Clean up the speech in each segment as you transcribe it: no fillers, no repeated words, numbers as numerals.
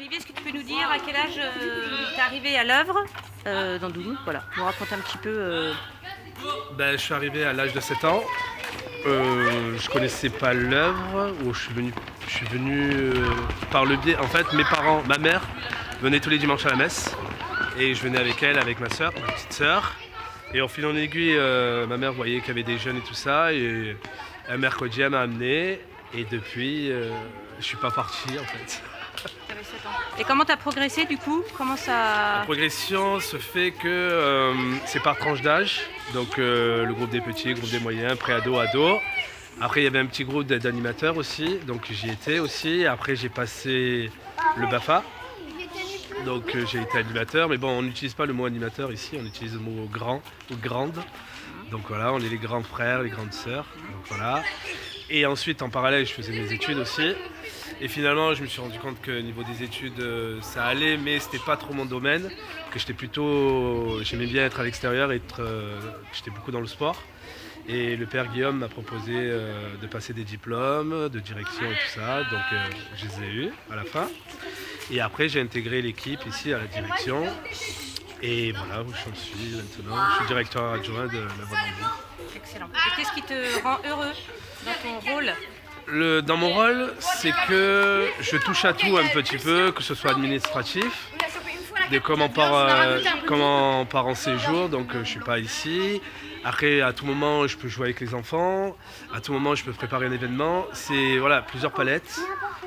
arrivé, est-ce que tu peux nous dire à quel âge tu es arrivé à l'œuvre dans Doudoune? Voilà, nous raconter un petit peu. Je suis arrivé à l'âge de 7 ans. Je connaissais pas l'œuvre, où je suis venu par le biais. En fait, mes parents, ma mère venait tous les dimanches à la messe et je venais avec elle, avec ma soeur, ma petite soeur. Et en fil en aiguille, ma mère voyait qu'il y avait des jeunes et tout ça. Et un mercredi, elle m'a amené et depuis, je suis pas parti en fait. T'avais 7 ans. Et comment tu as progressé du coup? Comment ça... La progression se fait que c'est par tranche d'âge. Donc le groupe des petits, le groupe des moyens, pré-ado, ado. Après il y avait un petit groupe d'animateurs aussi, donc j'y étais aussi. Après j'ai passé le BAFA. Donc j'ai été animateur, mais bon on n'utilise pas le mot animateur ici, on utilise le mot grand ou grande. Donc voilà, on est les grands frères, les grandes sœurs. Donc voilà. Et ensuite en parallèle je faisais mes études aussi. Et finalement, je me suis rendu compte que niveau des études, ça allait, mais c'était pas trop mon domaine. Que j'aimais bien être à l'extérieur, j'étais beaucoup dans le sport. Et le père Guillaume m'a proposé de passer des diplômes de direction et tout ça, donc je les ai eus à la fin. Et après, j'ai intégré l'équipe ici à la direction. Et voilà où j'en suis maintenant. Je suis directeur adjoint de la Voie d'Anjou. Excellent. Et qu'est-ce qui te rend heureux dans ton rôle? Dans mon rôle, c'est que je touche à tout un petit peu, que ce soit administratif, de comment on part en séjour, donc je ne suis pas ici. Après, à tout moment, je peux jouer avec les enfants, à tout moment, je peux préparer un événement. C'est voilà, plusieurs palettes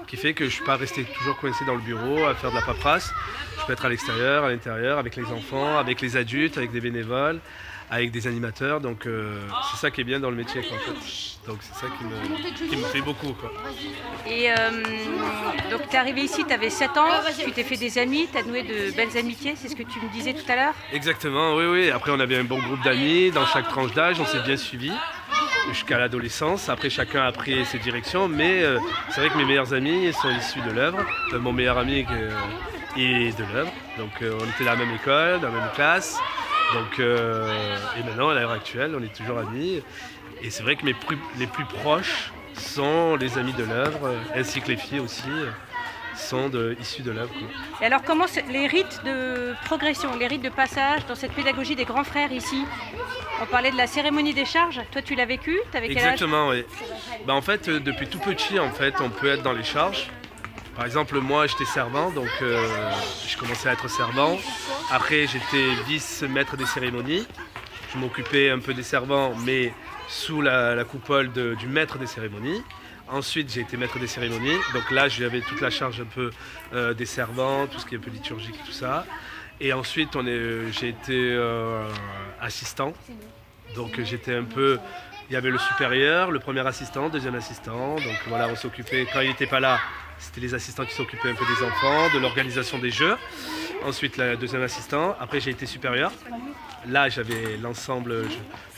qui fait que je ne suis pas resté toujours coincé dans le bureau à faire de la paperasse. Je peux être à l'extérieur, à l'intérieur, avec les enfants, avec les adultes, avec des bénévoles, avec des animateurs, donc c'est ça qui est bien dans le métier quoi, en fait. Donc c'est ça qui me fait beaucoup quoi. Et donc tu es arrivé ici, tu avais 7 ans, tu t'es fait des amis, tu as noué de belles amitiés, c'est ce que tu me disais tout à l'heure? Exactement, oui. Après on avait un bon groupe d'amis dans chaque tranche d'âge, on s'est bien suivis jusqu'à l'adolescence. Après chacun a pris ses directions, mais c'est vrai que mes meilleurs amis sont issus de l'œuvre. Mon meilleur ami est de l'œuvre, donc on était dans la même école, dans la même classe. Donc, et maintenant, à l'heure actuelle, on est toujours amis. Et c'est vrai que les plus proches sont les amis de l'œuvre, ainsi que les filles aussi sont issues de l'œuvre. Et alors, comment les rites de progression, les rites de passage dans cette pédagogie des grands frères ici? On parlait de la cérémonie des charges. Toi, tu l'as vécu? T'avais quel âge? Exactement, oui. En fait, depuis tout petit, en fait, on peut être dans les charges. Par exemple, moi, j'étais servant, donc je commençais à être servant. Après, j'étais vice-maître des cérémonies. Je m'occupais un peu des servants, mais sous la coupole du maître des cérémonies. Ensuite, j'ai été maître des cérémonies. Donc là, j'avais toute la charge un peu des servants, tout ce qui est un peu liturgique et tout ça. Et ensuite, j'ai été assistant. Donc j'étais un peu... Il y avait le supérieur, le premier assistant, deuxième assistant. Donc voilà, on s'occupait, quand il n'était pas là, c'était les assistants qui s'occupaient un peu des enfants, de l'organisation des jeux. Ensuite, le deuxième assistant. Après, j'ai été supérieur. Là, j'avais l'ensemble,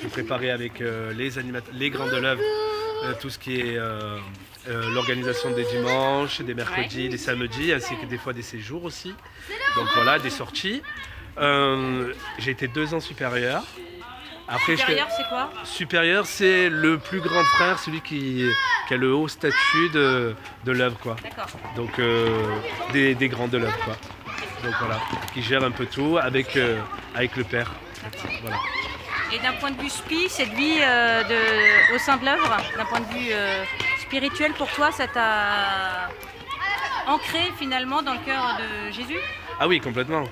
je préparais avec les grands de l'œuvre, tout ce qui est l'organisation des dimanches, des mercredis, des samedis, ainsi que des fois des séjours aussi. Donc voilà, des sorties. J'ai été 2 ans supérieur. Après, supérieur, c'est quoi? Supérieur, c'est le plus grand frère, celui qui a le haut statut de l'œuvre, quoi. D'accord. Donc des grands de l'œuvre, quoi. Donc voilà, qui gère un peu tout avec le père. Voilà. Et d'un point de vue spi, cette vie au sein de l'œuvre, d'un point de vue spirituel, pour toi, ça t'a ancré finalement dans le cœur de Jésus? Ah oui, complètement.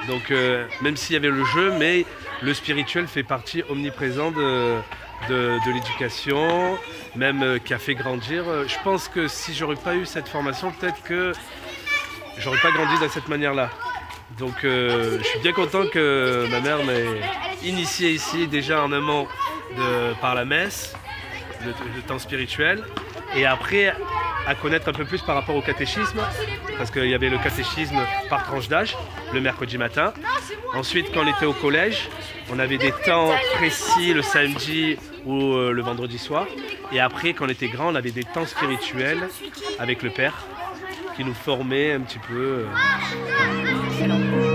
Donc même s'il y avait le jeu, mais le spirituel fait partie omniprésente de l'éducation, même qui a fait grandir. Je pense que si j'aurais pas eu cette formation, peut-être que j'aurais pas grandi de cette manière-là. Donc je suis bien content que ma mère m'ait initié ici déjà en amont par la messe, le temps spirituel, et après à connaître un peu plus par rapport au catéchisme, parce qu'il y avait le catéchisme par tranche d'âge, le mercredi matin. Ensuite, quand on était au collège, on avait des temps précis le samedi ou le vendredi soir. Et après, quand on était grand, on avait des temps spirituels avec le Père qui nous formait un petit peu. Excellent.